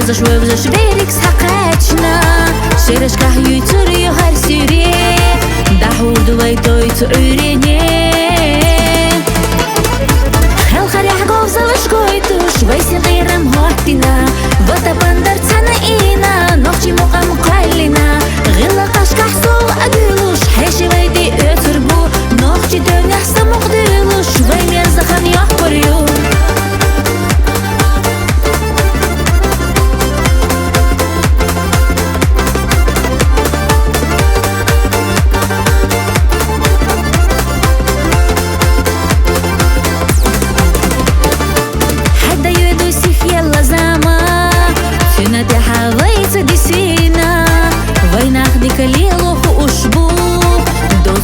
Вызаш вывзаш верик сақачна Шерашках юйцур юхар сюре Дахурдувай тойцу үйрене Хелхарях говзалаш гойтуш Вайсин гайрам хортина Вата бандар цана ина Нохчи муқам қайлина Гилла қашках сол адылуш Хеши вайди өтірбу Нохчи дөнях самуқ дылуш Вай мерзахан яқ борю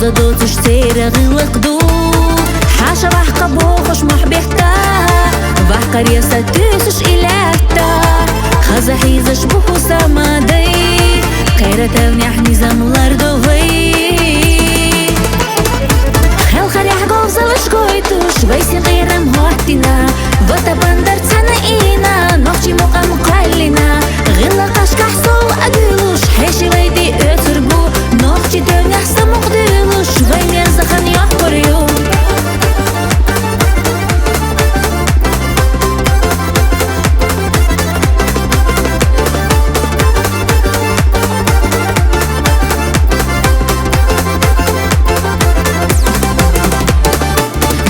Задоцش سير غلقدو حاشا وحقا بوخش محبهتا وحقا رياسة تسش إلهتا خزا حيزش بوخو سامادي قيرتا ونحني زملار دوغي خيل خريح قوزلش قويتوش ويسين غيرم هورتنا وطا بندر تسانا إينا نوخشي مقام قالنا غلا قشكح صول أدلوش حيشي ويدي أتربو نوخشي دونيح سموق دلوش وي مرزخان يحبريو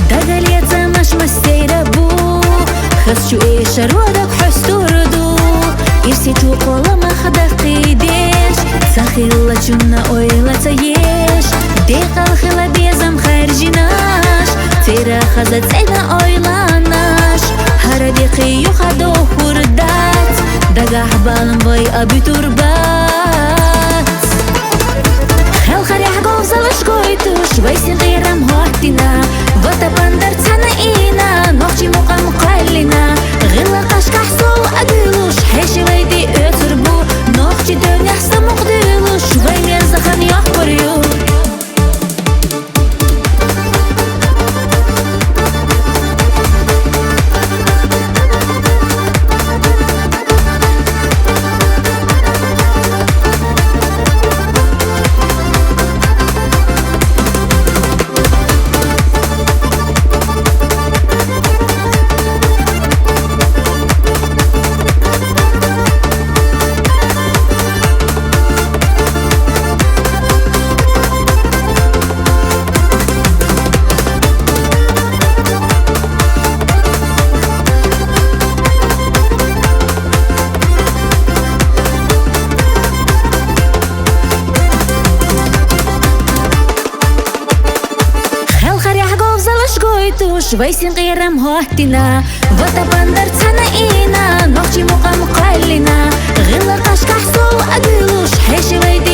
دقاليتا مش مسيرة بو خسشو إيش رودك حستوردو إرسي توقولا ما خدقي ديش ساخيلا جونا أويلا تايش ديقا الخلا بيزم خارجيناش تيرا خزت زينا أويلاناش هارا ديقي يخدو خوردات دقا حبالن باي أبي تربات خيل خريح قوزلش قويتوش ويسين غيرم هورتنا وطا بندر تسانا إينا نوخشي مقام قالنا غلا قشكح صول أدلوش حيشي ويدي أتربو نوخشي دونيح سموق دلوش وي مرزخان يحبريو ويسين غيرم هوتنا وطا بندر تسانا إينا نوخشي مقام قالنا غلا قشكح صول أدلوش حيشي ويدي